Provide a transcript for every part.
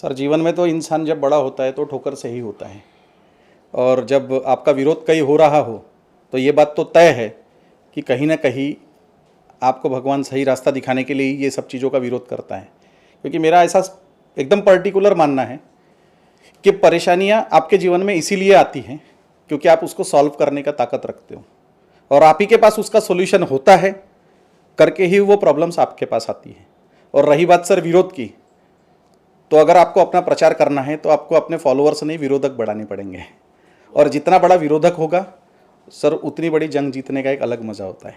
Sir जीवन में तो इंसान जब बड़ा होता है तो ठोकर से ही होता है, और जब आपका विरोध कहीं हो रहा हो तो ये बात तो तय है कि कहीं ना कहीं आपको भगवान सही रास्ता दिखाने के लिए ही ये सब चीज़ों का विरोध करता है। क्योंकि मेरा ऐसा एकदम पर्टिकुलर मानना है कि परेशानियाँ आपके जीवन में इसीलिए आती हैं क्योंकि आप उसको सॉल्व करने का ताकत रखते हो, और आप ही के पास उसका सोल्यूशन होता है करके ही वो प्रॉब्लम्स आपके पास आती है। और रही बात सर विरोध की, तो अगर आपको अपना प्रचार करना है तो आपको अपने फॉलोअर्स नहीं विरोधक बढ़ाने पड़ेंगे, और जितना बड़ा विरोधक होगा सर उतनी बड़ी जंग जीतने का एक अलग मजा होता है।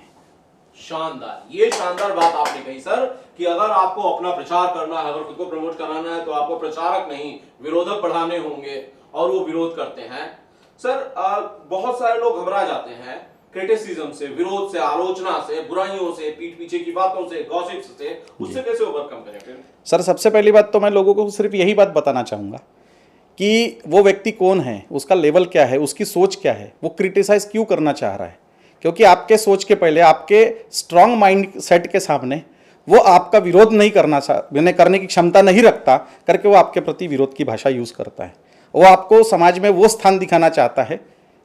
शानदार, ये शानदार बात आपने कही सर कि अगर आपको अपना प्रचार करना है, अगर खुद को प्रमोट कराना है तो आपको प्रचारक नहीं विरोधक बढ़ाने होंगे, और वो विरोध करते हैं। सर बहुत सारे लोग घबरा जाते हैं क्रिटिसिज्म से, विरोध से, आलोचना से, बुराइयों से, पीठ पीछे की बातों से, गॉसिप्स से, उससे कैसे ओवरकम करें फिर? सर सबसे पहली बात तो मैं लोगों को सिर्फ यही बात बताना चाहूँगा कि वो व्यक्ति कौन है, उसका लेवल क्या है, उसकी सोच क्या है, वो क्रिटिसाइज क्यों करना चाह रहा है। क्योंकि आपके सोच के पहले, आपके स्ट्रांग माइंड सेट के सामने वो आपका विरोध नहीं करने की क्षमता नहीं रखता करके वो आपके प्रति विरोध की भाषा यूज़ करता है। वो आपको समाज में वो स्थान दिखाना चाहता है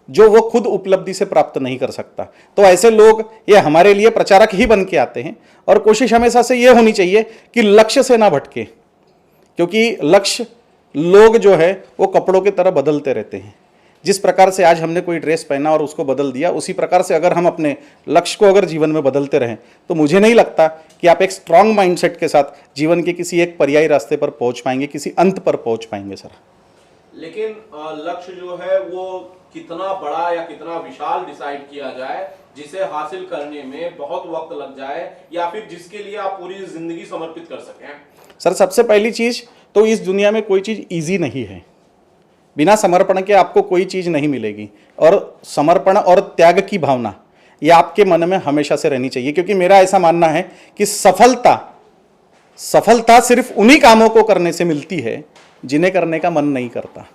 जो वो खुद उपलब्धि से प्राप्त नहीं कर सकता। तो ऐसे लोग ये हमारे लिए प्रचारक ही बन के आते हैं, और कोशिश हमेशा से ये होनी चाहिए कि लक्ष्य से ना भटके, क्योंकि लक्ष्य लोग जो है वो कपड़ों की तरह बदलते रहते हैं। जिस प्रकार से आज हमने कोई ड्रेस पहना और उसको बदल दिया, उसी प्रकार से अगर हम अपने लक्ष्य को अगर जीवन में बदलते रहें तो मुझे नहीं लगता कि आप एक स्ट्रांग माइंडसेट के साथ जीवन के किसी एक पर्यायी रास्ते पर पहुंच पाएंगे, किसी अंत पर पहुंच पाएंगे सर। लेकिन लक्ष्य जो है वो कितना बड़ा या कितना विशाल डिसाइड किया जाए जिसे हासिल करने में बहुत वक्त लग जाए, या फिर जिसके लिए आप पूरी जिंदगी समर्पित कर सकें? सर सबसे पहली चीज तो इस दुनिया में कोई चीज ईजी नहीं है। बिना समर्पण के आपको कोई चीज नहीं मिलेगी, और समर्पण और त्याग की भावना ये आपके मन में हमेशा से रहनी चाहिए। क्योंकि मेरा ऐसा मानना है कि सफलता सिर्फ उन्हीं कामों को करने से मिलती है जिन्हें करने का मन नहीं करता।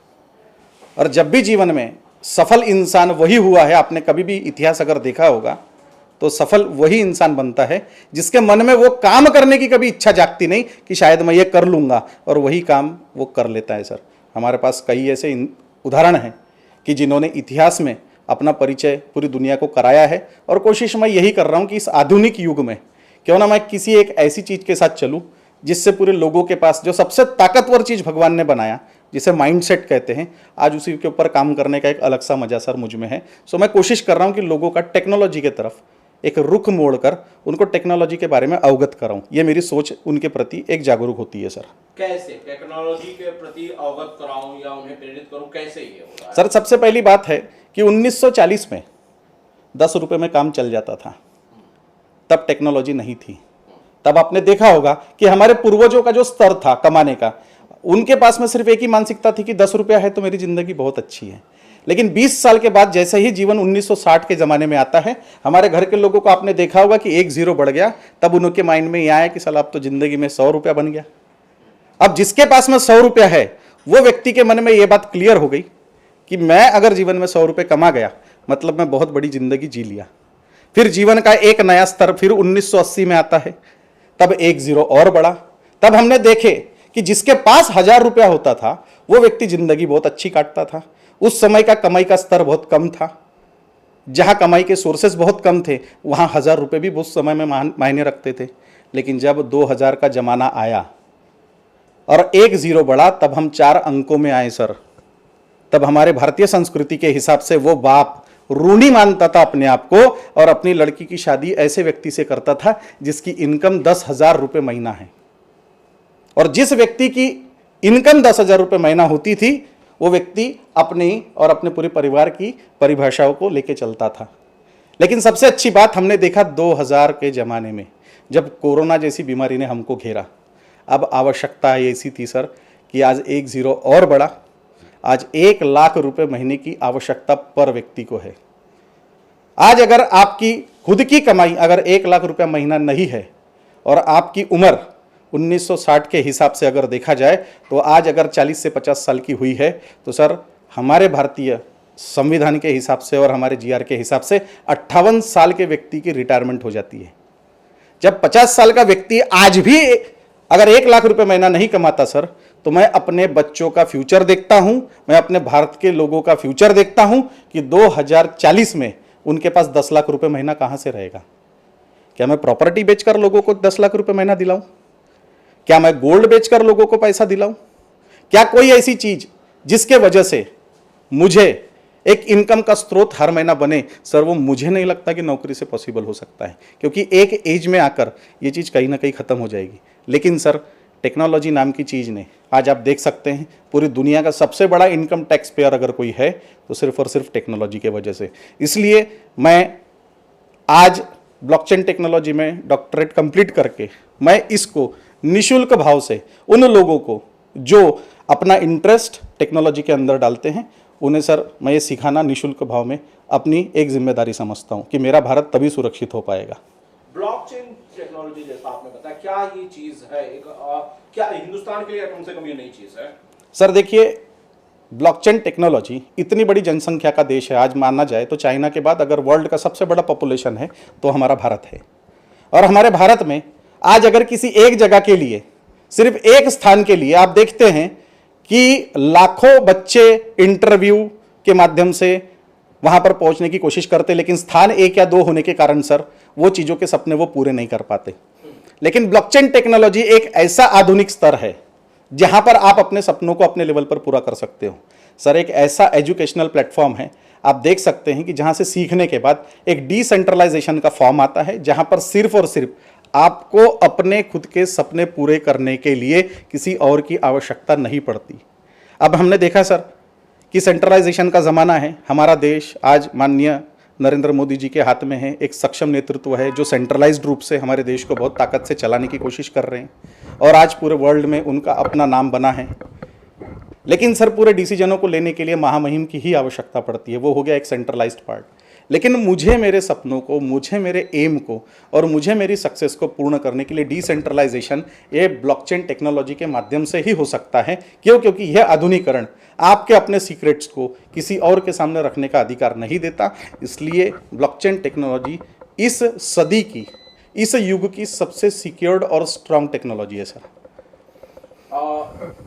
और जब भी जीवन में सफल इंसान वही हुआ है, आपने कभी भी इतिहास अगर देखा होगा तो सफल वही इंसान बनता है जिसके मन में वो काम करने की कभी इच्छा जागती नहीं कि शायद मैं ये कर लूँगा, और वही काम वो कर लेता है सर। हमारे पास कई ऐसे उदाहरण हैं कि जिन्होंने इतिहास में अपना परिचय पूरी दुनिया को कराया है, और कोशिश मैं यही कर रहा हूँ कि इस आधुनिक युग में क्यों ना मैं किसी एक ऐसी चीज़ के साथ चलूँ जिससे पूरे लोगों के पास जो सबसे ताकतवर चीज़ भगवान ने बनाया, जिसे माइंडसेट कहते हैं, आज उसी के ऊपर काम करने का एक अलग सा मजा सर मुझ में है। सो मैं कोशिश कर रहा हूँ कि लोगों का टेक्नोलॉजी के तरफ एक रुख मोड़कर उनको टेक्नोलॉजी के बारे में अवगत कराऊं। ये मेरी सोच उनके प्रति एक जागरूक होती है सर। कैसे टेक्नोलॉजी के प्रति अवगत कराऊं या उन्हें प्रेरित करूं, कैसे ये होगा? सर सबसे पहली बात है कि 1940 में 10 रुपए में काम चल जाता था, तब टेक्नोलॉजी नहीं थी। तब आपने देखा होगा कि हमारे पूर्वजों का जो स्तर था कमाने का, उनके पास में सिर्फ एक ही मानसिकता थी कि 10 रुपया है तो मेरी जिंदगी बहुत अच्छी है। लेकिन 20 साल के बाद जैसे ही जीवन 1960 के ज़माने में आता है, हमारे घर के लोगों को आपने देखा होगा कि 1 जीरो बढ़ गया, तब उनके माइंड में यह आया कि साला अब तो ज़िंदगी में 100 रुपया बन गया। अब जिसके पास में 100 रुपया है वो व्यक्ति के मन में ये बात क्लियर हो गई कि मैं अगर जीवन में 100 रुपये कमा गया मतलब मैं बहुत बड़ी ज़िंदगी जी लिया। फिर जीवन का एक नया स्तर फिर 1980 में आता है, तब 1 जीरो और बढ़ा। तब हमने देखे कि जिसके पास 1000 रुपया होता था वो व्यक्ति ज़िंदगी बहुत अच्छी काटता था। उस समय का कमाई का स्तर बहुत कम था, जहां कमाई के सोर्सेस बहुत कम थे वहां 1000 रुपये भी उस समय में मायने रखते थे। लेकिन जब 2000 का जमाना आया और 1 जीरो बढ़ा, तब हम 4 अंकों में आए सर। तब हमारे भारतीय संस्कृति के हिसाब से वो बाप ऋणी मानता था अपने आप को, और अपनी लड़की की शादी ऐसे व्यक्ति से करता था जिसकी इनकम 10,000 रुपये महीना है। और जिस व्यक्ति की इनकम 10,000 रुपये महीना होती थी वो व्यक्ति अपनी और अपने पूरे परिवार की परिभाषाओं को लेके चलता था। लेकिन सबसे अच्छी बात हमने देखा 2000 के ज़माने में, जब कोरोना जैसी बीमारी ने हमको घेरा। अब आवश्यकता ऐसी थी सर कि आज 1 जीरो और बढ़ा। आज 1 लाख रुपए महीने की आवश्यकता पर व्यक्ति को है। आज अगर आपकी खुद की कमाई अगर 1 लाख रुपया महीना नहीं है और आपकी उम्र 1960 के हिसाब से अगर देखा जाए तो आज अगर 40 से 50 साल की हुई है तो सर हमारे भारतीय संविधान के हिसाब से और हमारे जीआर के हिसाब से 58 साल के व्यक्ति की रिटायरमेंट हो जाती है। जब 50 साल का व्यक्ति आज भी अगर 1 लाख रुपए महीना नहीं कमाता सर, तो मैं अपने बच्चों का फ्यूचर देखता हूं, मैं अपने भारत के लोगों का फ्यूचर देखता हूं कि 2040 में उनके पास 10 लाख रुपए महीना कहां से रहेगा। क्या मैं प्रॉपर्टी बेचकर लोगों को 10 लाख रुपए महीना दिलाऊं? क्या मैं गोल्ड बेचकर लोगों को पैसा दिलाऊं? क्या कोई ऐसी चीज जिसके वजह से मुझे एक इनकम का स्रोत हर महीना बने? सर वो मुझे नहीं लगता कि नौकरी से पॉसिबल हो सकता है, क्योंकि एक एज में आकर ये चीज़ कहीं ना कहीं ख़त्म हो जाएगी। लेकिन सर टेक्नोलॉजी नाम की चीज़ ने आज आप देख सकते हैं पूरी दुनिया का सबसे बड़ा इनकम टैक्स पेयर अगर कोई है तो सिर्फ और सिर्फ टेक्नोलॉजी के वजह से। इसलिए मैं आज ब्लॉकचेन टेक्नोलॉजी में डॉक्टरेट कंप्लीट करके मैं इसको निशुल्क भाव से उन लोगों को जो अपना इंटरेस्ट टेक्नोलॉजी के अंदर डालते हैं उन्हें सर मैं ये सिखाना निशुल्क भाव में अपनी एक जिम्मेदारी समझता हूँ कि मेरा भारत तभी सुरक्षित हो पाएगा। ब्लॉकचेन टेक्नोलॉजी जैसा आपने बताया, क्या ये चीज है क्या हिंदुस्तान के लिए कम से कम ये नई चीज है? सर देखिए, ब्लॉकचेन टेक्नोलॉजी इतनी बड़ी जनसंख्या का देश है, आज माना जाए तो चाइना के बाद अगर वर्ल्ड का सबसे बड़ा पॉपुलेशन है तो हमारा भारत है। और हमारे भारत में आज अगर किसी एक जगह के लिए, सिर्फ एक स्थान के लिए आप देखते हैं कि लाखों बच्चे इंटरव्यू के माध्यम से वहां पर पहुंचने की कोशिश करते, लेकिन स्थान 1 या 2 होने के कारण सर वो चीज़ों के सपने वो पूरे नहीं कर पाते। लेकिन ब्लॉकचेन टेक्नोलॉजी एक ऐसा आधुनिक स्तर है जहां पर आप अपने सपनों को अपने लेवल पर पूरा कर सकते हो। सर एक ऐसा एजुकेशनल प्लेटफॉर्म है, आप देख सकते हैं कि जहां से सीखने के बाद एक डिसेंट्रलाइजेशन का फॉर्म आता है, जहां पर सिर्फ और सिर्फ आपको अपने खुद के सपने पूरे करने के लिए किसी और की आवश्यकता नहीं पड़ती। अब हमने देखा सर कि सेंट्रलाइजेशन का ज़माना है, हमारा देश आज माननीय नरेंद्र मोदी जी के हाथ में है, एक सक्षम नेतृत्व है जो सेंट्रलाइज्ड रूप से हमारे देश को बहुत ताकत से चलाने की कोशिश कर रहे हैं और आज पूरे वर्ल्ड में उनका अपना नाम बना है। लेकिन सर पूरे डिसीजनों को लेने के लिए महामहिम की ही आवश्यकता पड़ती है, वो हो गया एक सेंट्रलाइज्ड पार्ट। लेकिन मुझे मेरे सपनों को, मुझे मेरे एम को और मुझे मेरी सक्सेस को पूर्ण करने के लिए डिसेंट्रलाइजेशन ये ब्लॉकचेन टेक्नोलॉजी के माध्यम से ही हो सकता है। क्योंकि यह आधुनिकीकरण आपके अपने सीक्रेट्स को किसी और के सामने रखने का अधिकार नहीं देता। इसलिए ब्लॉकचेन टेक्नोलॉजी इस सदी की, इस युग की सबसे सिक्योर्ड और स्ट्रांग टेक्नोलॉजी है सर।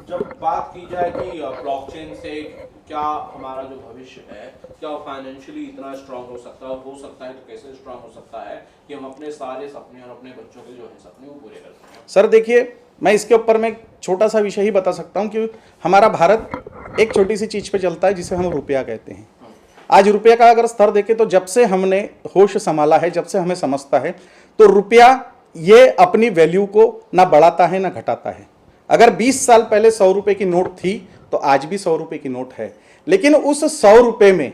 जब बात की जाए कि ब्लॉकचेन से क्या हमारा जो भविष्य है, क्या फाइनेंशियली इतना स्ट्रांग हो सकता है तो कैसे स्ट्रांग हो सकता है कि हम अपने सारे सपने और अपने बच्चों के जो है सपने वो पूरे कर सकें? सर देखिए, मैं इसके ऊपर में छोटा सा विषय ही बता सकता हूँ कि हमारा भारत एक छोटी सी चीज़ पे चलता है जिसे हम रुपया कहते हैं। आज रुपये का अगर स्तर देखें तो जब से हमने होश संभाला है, जब से हमें समझता है, तो रुपया ये अपनी वैल्यू को ना बढ़ाता है ना घटाता है। अगर 20 साल पहले 100 रुपये की नोट थी तो आज भी 100 रुपये की नोट है। लेकिन उस 100 रुपये में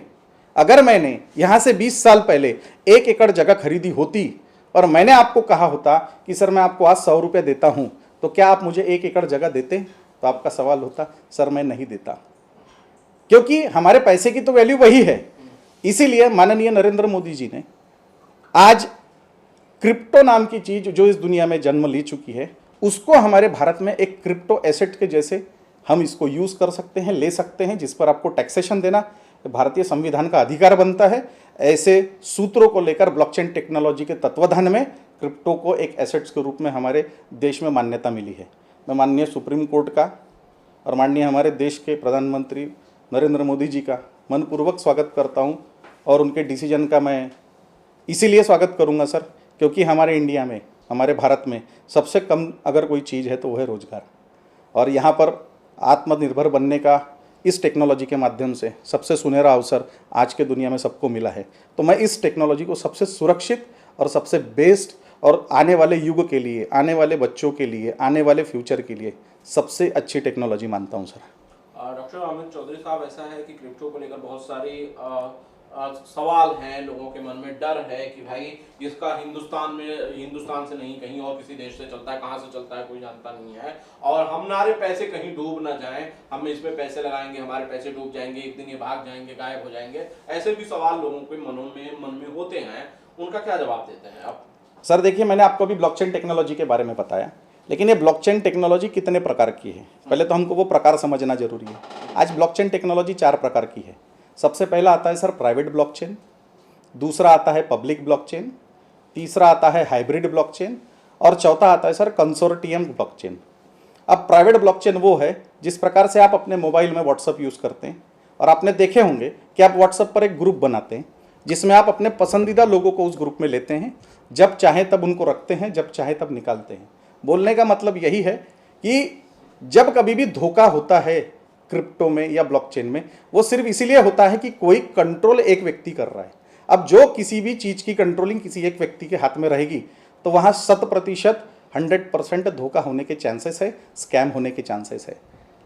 अगर मैंने यहाँ से 20 साल पहले 1 एकड़ जगह खरीदी होती और मैंने आपको कहा होता कि सर मैं आपको आज 100 रुपये देता हूँ, तो क्या आप मुझे 1 एकड़ जगह देते? तो आपका सवाल होता सर मैं नहीं देता, क्योंकि हमारे पैसे की तो वैल्यू वही है। इसीलिए माननीय नरेंद्र मोदी जी ने आज क्रिप्टो नाम की चीज जो इस दुनिया में जन्म ले चुकी है, उसको हमारे भारत में एक क्रिप्टो एसेट के जैसे हम इसको यूज कर सकते हैं, ले सकते हैं, जिस पर आपको टैक्सेशन देना भारतीय संविधान का अधिकार बनता है। ऐसे सूत्रों को लेकर ब्लॉकचेन टेक्नोलॉजी के तत्वाधान में क्रिप्टो को एक एसेट्स के रूप में हमारे देश में मान्यता मिली है। मैं माननीय सुप्रीम कोर्ट का और माननीय हमारे देश के प्रधानमंत्री नरेंद्र मोदी जी का मनपूर्वक स्वागत करता हूं और उनके डिसीजन का मैं इसीलिए स्वागत करूंगा सर, क्योंकि हमारे इंडिया में, हमारे भारत में सबसे कम अगर कोई चीज़ है तो वो है रोजगार। और यहाँ पर आत्मनिर्भर बनने का इस टेक्नोलॉजी के माध्यम से सबसे सुनहरा अवसर आज के दुनिया में सबको मिला है। तो मैं इस टेक्नोलॉजी को सबसे सुरक्षित और सबसे बेस्ट और आने वाले युग के लिए, आने वाले बच्चों के लिए, आने वाले फ्यूचर के लिए सबसे अच्छी टेक्नोलॉजी मानता हूँ सर। डॉक्टर अमित चौधरी साहब, ऐसा है कि क्रिप्टो को लेकर बहुत सारी सवाल हैं, लोगों के मन में डर है कि भाई इसका हिंदुस्तान से नहीं कहीं और किसी देश से चलता है, कहाँ से चलता है कोई जानता नहीं है, और हमारे पैसे कहीं डूब ना जाएं, हम इसमें पैसे लगाएंगे हमारे पैसे डूब जाएंगे, एक दिन ये भाग जाएंगे, गायब हो जाएंगे। ऐसे भी सवाल लोगों के मन में होते हैं, उनका क्या जवाब देते हैं आप? सर देखिए, मैंने आपको अभी ब्लॉकचेन टेक्नोलॉजी के बारे में बताया, लेकिन ये ब्लॉकचेन टेक्नोलॉजी कितने प्रकार की है, पहले तो हमको वो प्रकार समझना जरूरी है। आज ब्लॉकचेन टेक्नोलॉजी 4 प्रकार की है। सबसे पहला आता है सर प्राइवेट ब्लॉकचेन, दूसरा आता है पब्लिक ब्लॉकचेन, तीसरा आता है हाइब्रिड ब्लॉकचेन और चौथा आता है सर कंसोर्टियम ब्लॉकचेन। अब प्राइवेट ब्लॉकचेन वो है जिस प्रकार से आप अपने मोबाइल में व्हाट्सअप यूज़ करते हैं, और आपने देखे होंगे कि आप व्हाट्सअप पर एक ग्रुप बनाते हैं जिसमें आप अपने पसंदीदा लोगों को उस ग्रुप में लेते हैं, जब चाहे तब उनको रखते हैं, जब चाहे तब निकालते हैं। बोलने का मतलब यही है कि जब कभी भी धोखा होता है क्रिप्टो में या ब्लॉकचेन में, वो सिर्फ इसीलिए होता है कि कोई कंट्रोल एक व्यक्ति कर रहा है। अब जो किसी भी चीज़ की कंट्रोलिंग किसी एक व्यक्ति के हाथ में रहेगी तो वहाँ 100% धोखा होने के चांसेस है, स्कैम होने के चांसेस है।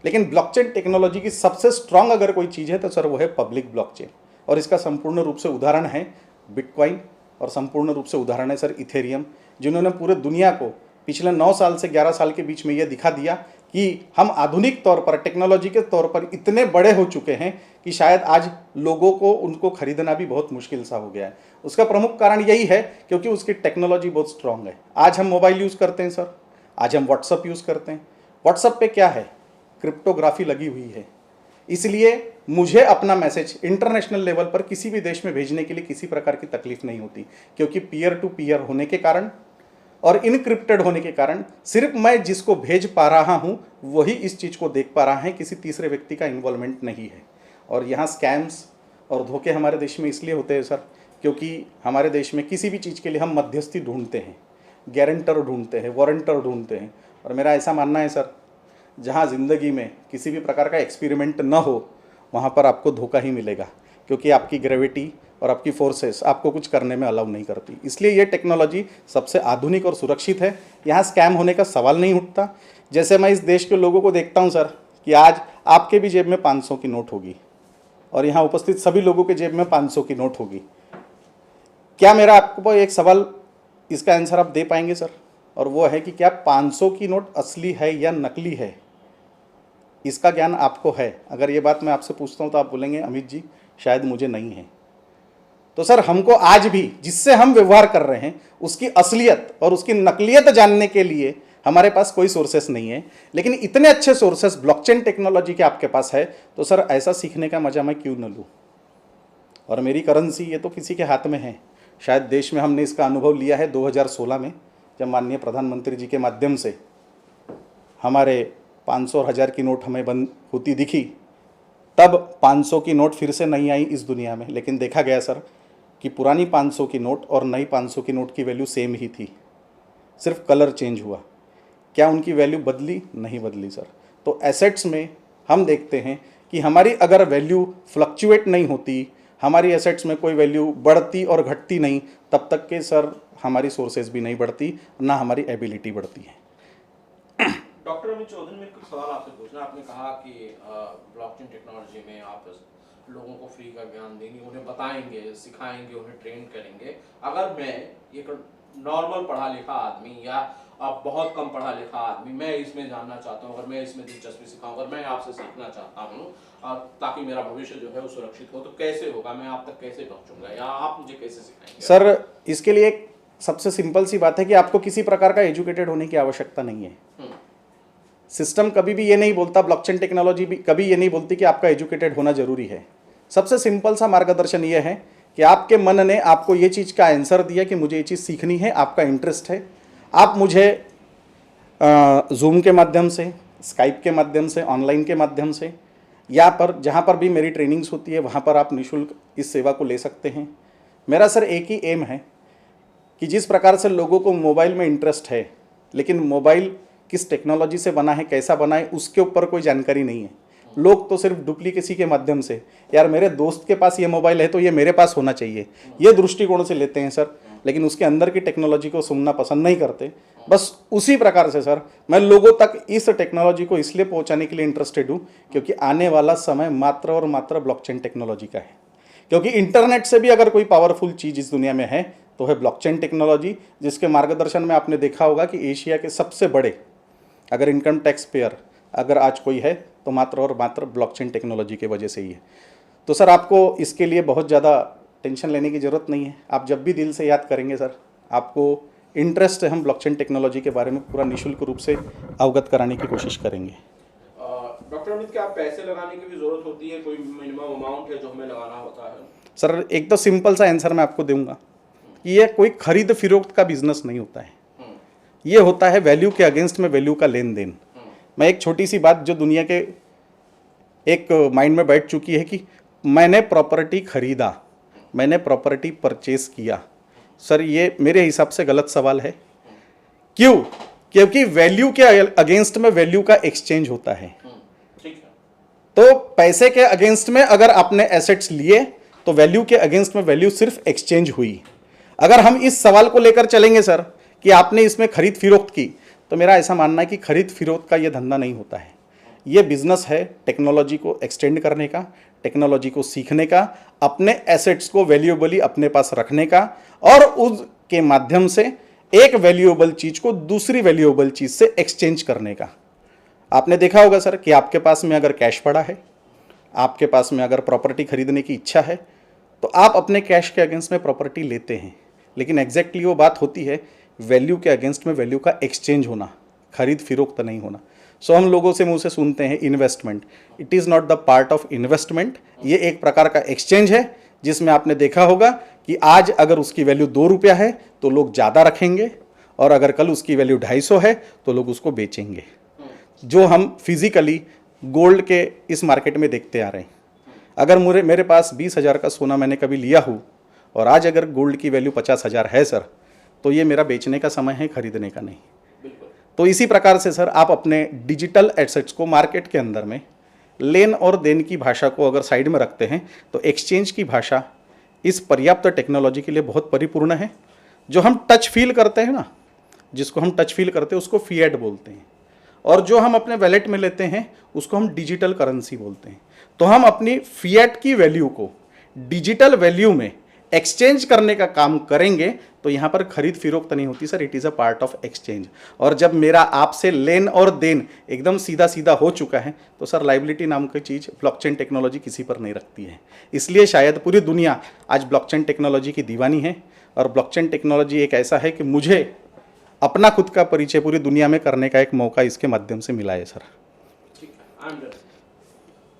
लेकिन ब्लॉकचेन टेक्नोलॉजी की सबसे स्ट्रांग अगर कोई चीज़ है तो सर वो है पब्लिक ब्लॉकचेन, और इसका संपूर्ण रूप से उदाहरण है बिटकॉइन, और संपूर्ण रूप से उदाहरण है सर इथेरियम, जिन्होंने पूरे दुनिया को पिछले 9 साल से 11 साल के बीच में यह दिखा दिया कि हम आधुनिक तौर पर, टेक्नोलॉजी के तौर पर इतने बड़े हो चुके हैं कि शायद आज लोगों को उनको खरीदना भी बहुत मुश्किल सा हो गया है। उसका प्रमुख कारण यही है क्योंकि उसकी टेक्नोलॉजी बहुत स्ट्रांग है। आज हम मोबाइल यूज़ करते हैं सर, आज हम व्हाट्सअप यूज़ करते हैं। व्हाट्सअप पे क्या है, क्रिप्टोग्राफी लगी हुई है, इसलिए मुझे अपना मैसेज इंटरनेशनल लेवल पर किसी भी देश में भेजने के लिए किसी प्रकार की तकलीफ नहीं होती, क्योंकि पीयर टू पीयर होने के कारण और इनक्रिप्टेड होने के कारण सिर्फ मैं जिसको भेज पा रहा हूं वही इस चीज़ को देख पा रहा है, किसी तीसरे व्यक्ति का इन्वॉल्वमेंट नहीं है। और यहाँ स्कैम्स और धोखे हमारे देश में इसलिए होते हैं सर क्योंकि हमारे देश में किसी भी चीज़ के लिए हम मध्यस्थी ढूंढते हैं, गारंटर ढूंढते हैं, वारंटर ढूंढते हैं। और मेरा ऐसा मानना है सर, जहाँ ज़िंदगी में किसी भी प्रकार का एक्सपेरिमेंट न हो वहाँ पर आपको धोखा ही मिलेगा, क्योंकि आपकी ग्रेविटी और आपकी फोर्सेस आपको कुछ करने में अलाउ नहीं करती। इसलिए ये टेक्नोलॉजी सबसे आधुनिक और सुरक्षित है, यहाँ स्कैम होने का सवाल नहीं उठता। जैसे मैं इस देश के लोगों को देखता हूँ सर कि आज आपके भी जेब में 500 की नोट होगी और यहाँ उपस्थित सभी लोगों के जेब में 500 की नोट होगी। क्या मेरा आपको एक सवाल, इसका आंसर आप दे पाएंगे सर? और वो है कि क्या 500 की नोट असली है या नकली है, इसका ज्ञान आपको है? अगर ये बात मैं आपसे पूछता हूँ तो आप बोलेंगे अमित जी शायद मुझे नहीं है। तो सर हमको आज भी जिससे हम व्यवहार कर रहे हैं उसकी असलियत और उसकी नकलियत जानने के लिए हमारे पास कोई सोर्सेस नहीं है, लेकिन इतने अच्छे सोर्सेस ब्लॉकचेन टेक्नोलॉजी के आपके पास है, तो सर ऐसा सीखने का मजा मैं क्यों न लूँ? और मेरी करेंसी ये तो किसी के हाथ में है। शायद देश में हमने इसका अनुभव लिया है 2016 में, जब माननीय प्रधानमंत्री जी के माध्यम से हमारे 500 और 1000 की नोट हमें बंद होती दिखी, तब 500 की नोट फिर से नहीं आई इस दुनिया में। लेकिन देखा गया सर कि पुरानी 500 की नोट और नई 500 की नोट की वैल्यू सेम ही थी, सिर्फ कलर चेंज हुआ। क्या उनकी वैल्यू बदली? नहीं बदली सर। तो एसेट्स में हम देखते हैं कि हमारी अगर वैल्यू फ्लक्चुएट नहीं होती, हमारी एसेट्स में कोई वैल्यू बढ़ती और घटती नहीं, तब तक के सर हमारी सोर्सेज भी नहीं बढ़ती, ना हमारी एबिलिटी बढ़ती है। डॉक्टर अमित चौधरी, मेरे को सवाल आपसे पूछना, आपने कहा कि ब्लॉकचेन टेक्नोलॉजी में आप लोगों को फ्री का ज्ञान देंगे, उन्हें बताएंगे, सिखाएंगे, उन्हें ट्रेन करेंगे। अगर मैं एक नॉर्मल पढ़ा लिखा आदमी या आप बहुत कम पढ़ा लिखा आदमी, मैं इसमें जानना चाहता हूँ, अगर मैं इसमें दिलचस्पी सिखाऊं, अगर मैं आपसे सीखना चाहता हूँ ताकि मेरा भविष्य जो है वो सुरक्षित हो, तो कैसे होगा? मैं आप तक कैसे पहुँचूंगा या आप मुझे कैसे सिखाएंगे? सर इसके लिए एक सबसे सिंपल सी बात है कि आपको किसी प्रकार का एजुकेटेड होने की आवश्यकता नहीं है। सिस्टम कभी भी ये नहीं बोलता, ब्लॉकचेन टेक्नोलॉजी भी कभी ये नहीं बोलती कि आपका एजुकेटेड होना जरूरी है। सबसे सिंपल सा मार्गदर्शन ये है कि आपके मन ने आपको ये चीज़ का आंसर दिया कि मुझे ये चीज़ सीखनी है, आपका इंटरेस्ट है, आप मुझे जूम के माध्यम से, स्काइप के माध्यम से, ऑनलाइन के माध्यम से, या पर जहाँ पर भी मेरी ट्रेनिंग्स होती है वहाँ पर आप निःशुल्क इस सेवा को ले सकते हैं। मेरा सर एक ही एम है कि जिस प्रकार से लोगों को मोबाइल में इंटरेस्ट है, लेकिन मोबाइल किस टेक्नोलॉजी से बना है, कैसा बना है, उसके ऊपर कोई जानकारी नहीं है। लोग तो सिर्फ डुप्लीकेसी के माध्यम से, यार मेरे दोस्त के पास ये मोबाइल है तो ये मेरे पास होना चाहिए, ये दृष्टिकोण से लेते हैं सर, लेकिन उसके अंदर की टेक्नोलॉजी को सुनना पसंद नहीं करते। बस उसी प्रकार से सर मैं लोगों तक इस टेक्नोलॉजी को इसलिए पहुंचाने के लिए इंटरेस्टेड हूँ क्योंकि आने वाला समय मात्र और मात्र ब्लॉकचेन टेक्नोलॉजी का है। क्योंकि इंटरनेट से भी अगर कोई पावरफुल चीज़ इस दुनिया में है तो है ब्लॉकचेन टेक्नोलॉजी, जिसके मार्गदर्शन में आपने देखा होगा कि एशिया के सबसे बड़े अगर इनकम टैक्स पेयर अगर आज कोई है तो मात्र और मात्र ब्लॉकचेन टेक्नोलॉजी के वजह से ही है। तो सर आपको इसके लिए बहुत ज़्यादा टेंशन लेने की ज़रूरत नहीं है। आप जब भी दिल से याद करेंगे सर, आपको इंटरेस्ट है, हम ब्लॉकचेन टेक्नोलॉजी के बारे में पूरा निःशुल्क रूप से अवगत कराने की कोशिश करेंगे। डॉक्टर अमित, क्या पैसे लगाने की भी ज़रूरत होती है? कोई मिनिमम अमाउंट है जो हमें लगाना होता है? सर एक तो सिंपल सा आंसर मैं आपको दूंगा कि ये कोई खरीद फरोख्त का बिजनेस नहीं होता है, ये होता है वैल्यू के अगेंस्ट में वैल्यू का लेन देन। मैं एक छोटी सी बात जो दुनिया के एक माइंड में बैठ चुकी है कि मैंने प्रॉपर्टी खरीदा, मैंने प्रॉपर्टी परचेस किया। सर ये मेरे हिसाब से गलत सवाल है। क्यों? क्योंकि वैल्यू के अगेंस्ट में वैल्यू का एक्सचेंज होता है। ठीक है। तो पैसे के अगेंस्ट में अगर आपने एसेट्स लिए तो वैल्यू के अगेंस्ट में वैल्यू सिर्फ एक्सचेंज हुई। अगर हम इस सवाल को लेकर चलेंगे सर कि आपने इसमें खरीद फिरोख्त की, तो मेरा ऐसा मानना है कि खरीद फिरोख्त का ये धंधा नहीं होता है। ये बिजनेस है टेक्नोलॉजी को एक्सटेंड करने का, टेक्नोलॉजी को सीखने का, अपने एसेट्स को वैल्यूएबली अपने पास रखने का और उसके माध्यम से एक वैल्यूएबल चीज को दूसरी वैल्यूएबल चीज से एक्सचेंज करने का। आपने देखा होगा सर कि आपके पास में अगर कैश पड़ा है, आपके पास में अगर प्रॉपर्टी खरीदने की इच्छा है, तो आप अपने कैश के अगेंस्ट में प्रॉपर्टी लेते हैं, लेकिन एग्जैक्टली वो बात होती है वैल्यू के अगेंस्ट में वैल्यू का एक्सचेंज होना, खरीद फिरोख्त नहीं होना। सो हम लोगों से मुंह से सुनते हैं investment, it is not the part of investment. ये एक प्रकार का एक्सचेंज है जिसमें आपने देखा होगा कि आज अगर उसकी वैल्यू 2 रुपया है तो लोग ज़्यादा रखेंगे, और अगर कल उसकी वैल्यू 250 है तो लोग उसको बेचेंगे। जो हम फिजिकली गोल्ड के इस मार्केट में देखते आ रहे हैं। अगर मेरे पास 20,000 का सोना मैंने कभी लिया हो और आज अगर गोल्ड की वैल्यू 50,000 है सर, तो ये मेरा बेचने का समय है, खरीदने का नहीं। तो इसी प्रकार से सर आप अपने डिजिटल एसेट्स को मार्केट के अंदर में लेन और देन की भाषा को अगर साइड में रखते हैं तो एक्सचेंज की भाषा इस पर्याप्त टेक्नोलॉजी के लिए बहुत परिपूर्ण है। जो हम टच फील करते हैं ना, जिसको हम टच फील करते हैं उसको फिएट बोलते हैं, और जो हम अपने वैलेट में लेते हैं उसको हम डिजिटल करेंसी बोलते हैं। तो हम अपनी फिएट की वैल्यू को डिजिटल वैल्यू में एक्सचेंज करने का काम करेंगे तो यहाँ पर खरीद फिरोख्त नहीं होती sir, it is a part of exchange. और जब मेरा आपसे लेन और देन एकदम सीधा सीधा हो चुका है तो सर लाइबिलिटी नाम की चीज़ ब्लॉकचेन टेक्नोलॉजी किसी पर नहीं रखती है। इसलिए शायद पूरी दुनिया आज ब्लॉकचेन टेक्नोलॉजी की दीवानी है, और ब्लॉकचेन टेक्नोलॉजी एक ऐसा है कि मुझे अपना खुद का परिचय पूरी दुनिया में करने का एक मौका इसके माध्यम से मिला है सर। ठीक है,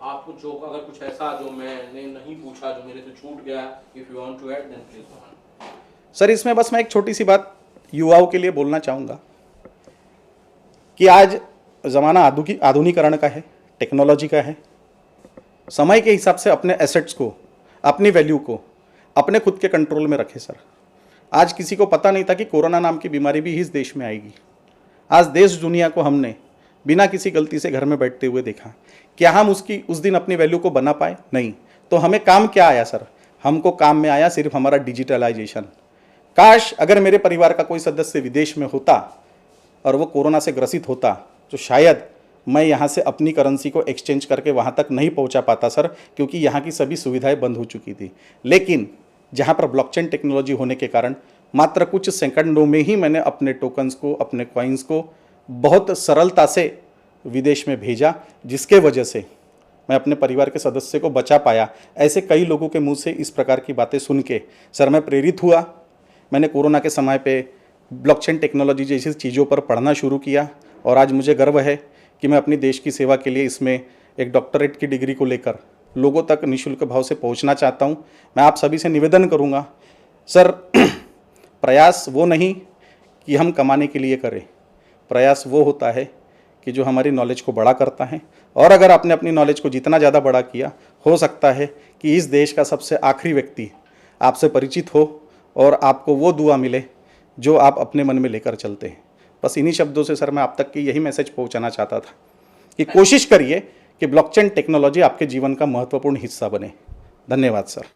आपको जो अगर कुछ ऐसा जो मैंने नहीं पूछा जो मेरे से छूट गया, if you want to add then please go on. Sir इसमें बस मैं एक छोटी सी बात युवाओं के लिए बोलना चाहूँगा कि आज ज़माना आधुनिकीकरण का है, टेक्नोलॉजी का है। समय के हिसाब से अपने एसेट्स को, अपनी वैल्यू को अपने खुद के कंट्रोल में रखें सर। आज किसी को पता नहीं था कि कोरोना नाम की बीमारी भी इस देश में आएगी। आज देश दुनिया को हमने बिना किसी गलती से घर में बैठते हुए देखा। क्या हम उस दिन अपनी वैल्यू को बना पाए? नहीं। तो हमें काम क्या आया सर? हमको काम में आया सिर्फ हमारा डिजिटलाइजेशन। काश अगर मेरे परिवार का कोई सदस्य विदेश में होता और वो कोरोना से ग्रसित होता तो शायद मैं यहाँ से अपनी करेंसी को एक्सचेंज करके वहाँ तक नहीं पहुँचा पाता सर, क्योंकि यहाँ की सभी सुविधाएं बंद हो चुकी थी। लेकिन जहाँ पर ब्लॉकचेन टेक्नोलॉजी होने के कारण मात्र कुछ सेकंडों में ही मैंने अपने टोकन्स को, अपने कॉइन्स को बहुत सरलता से विदेश में भेजा, जिसके वजह से मैं अपने परिवार के सदस्य को बचा पाया। ऐसे कई लोगों के मुंह से इस प्रकार की बातें सुन के सर मैं प्रेरित हुआ। मैंने कोरोना के समय पे ब्लॉकचेन टेक्नोलॉजी जैसी चीज़ों पर पढ़ना शुरू किया, और आज मुझे गर्व है कि मैं अपनी देश की सेवा के लिए इसमें एक डॉक्टरेट की डिग्री को लेकर लोगों तक निःशुल्क भाव से पहुंचना चाहता हूं। मैं आप सभी से निवेदन करूंगा सर, प्रयास वो नहीं कि हम कमाने के लिए करें, प्रयास वो होता है कि जो हमारी नॉलेज को बड़ा करता है। और अगर आपने अपनी नॉलेज को जितना ज़्यादा बड़ा किया, हो सकता है कि इस देश का सबसे आखिरी व्यक्ति आपसे परिचित हो और आपको वो दुआ मिले जो आप अपने मन में लेकर चलते हैं। बस इन्हीं शब्दों से सर मैं आप तक की यही मैसेज पहुंचाना चाहता था कि कोशिश करिए कि ब्लॉकचेन टेक्नोलॉजी आपके जीवन का महत्वपूर्ण हिस्सा बने। धन्यवाद सर।